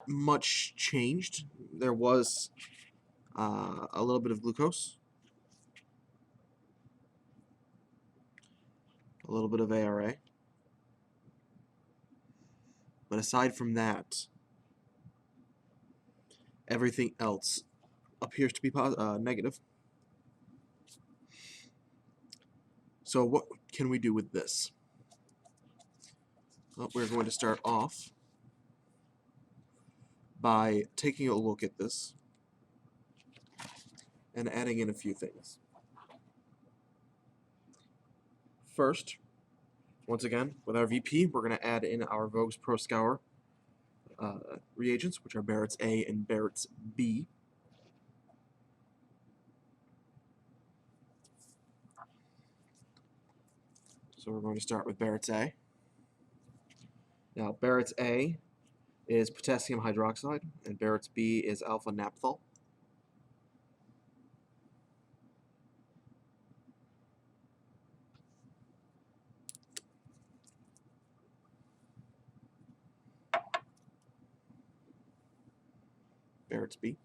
much changed. There was a little bit of glucose, a little bit of ARA, but aside from that, everything else appears to be negative. So what can we do with this? Well, we're going to start off by taking a look at this and adding in a few things. First, once again, with our VP, we're going to add in our Vogue's Pro Scour reagents, which are Barrett's A and Barrett's B. So we're going to start with Barrett's A. Now, Barrett's A is potassium hydroxide, and Barrett's B is alpha naphthol. Barrett's B.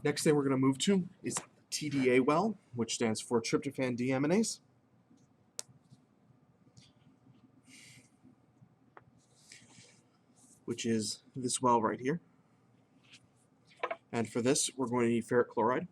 Next thing we're going to move to is TDA well, which stands for tryptophan deaminase. Which is this well right here. And for this, we're going to need ferric chloride.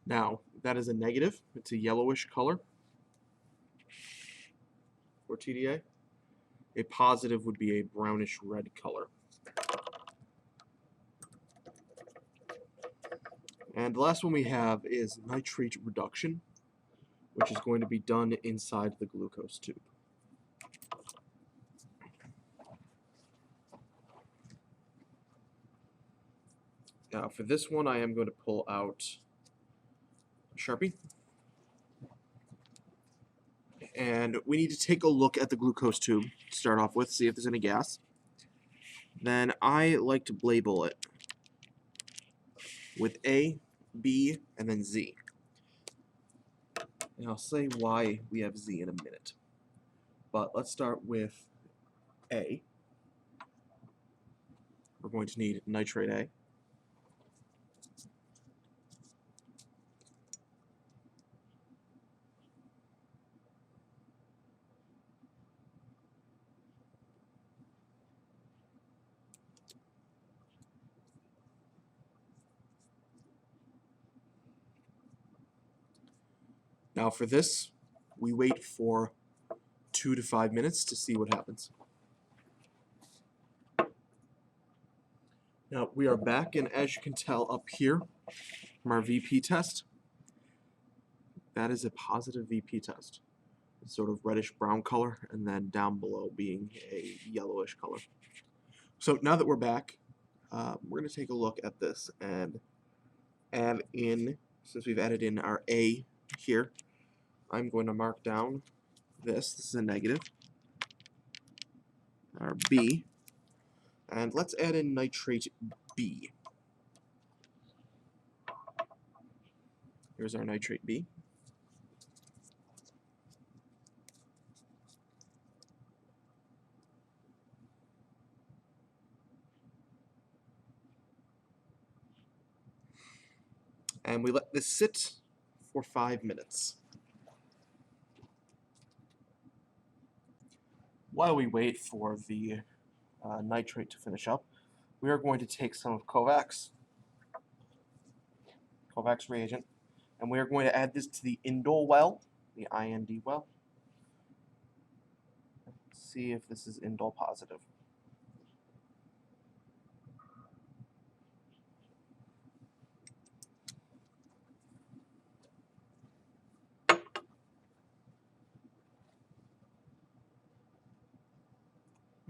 Now, that is a negative. It's a yellowish color for TDA. A positive would be a brownish red color. And the last one we have is nitrate reduction, which is going to be done inside the glucose tube. Now, for this one, I am going to pull out Sharpie. And we need to take a look at the glucose tube to start off with, see if there's any gas. Then I like to label it with A, B, and then Z. And I'll say why we have Z in a minute. But let's start with A. We're going to need nitrate A. Now for this, we wait for 2 to 5 minutes to see what happens. Now we are back, and as you can tell up here from our VP test, that is a positive VP test. It's sort of reddish brown color, and then down below being a yellowish color. So now that we're back, we're going to take a look at this and add in, since we've added in our A here, I'm going to mark down this is a negative, our B, and let's add in nitrate B. Here's our nitrate B. And we let this sit for 5 minutes. While we wait for the nitrate to finish up. We are going to take some of Kovacs reagent, and we are going to add this to the indole well, the IND well. Let's see if this is indole positive.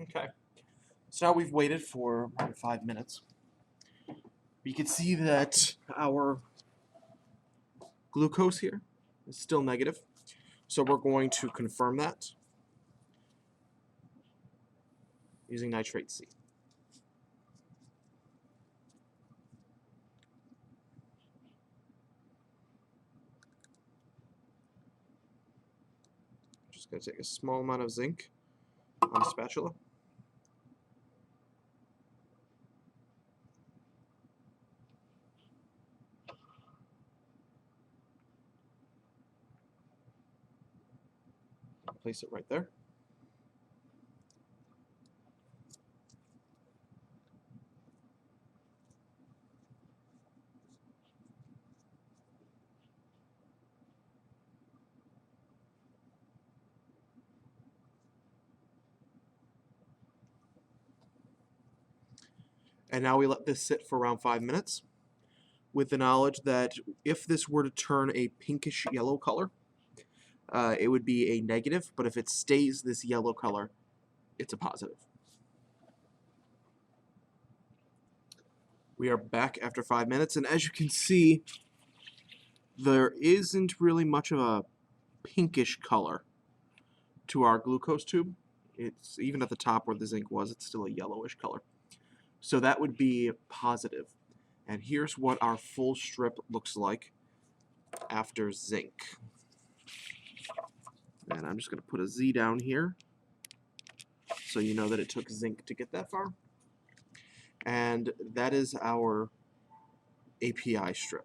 Okay, so now we've waited for around 5 minutes. You can see that our glucose here is still negative, so we're going to confirm that using nitrate C. Just going to take a small amount of zinc on a spatula. Place it right there. And now we let this sit for around 5 minutes with the knowledge that if this were to turn a pinkish yellow color, it would be a negative, but if it stays this yellow color, it's a positive. We are back after 5 minutes, and as you can see, there isn't really much of a pinkish color to our glucose tube. It's even at the top where the zinc was, it's still a yellowish color. So that would be positive. And here's what our full strip looks like after zinc. And I'm just going to put a Z down here so you know that it took zinc to get that far. And that is our API strip.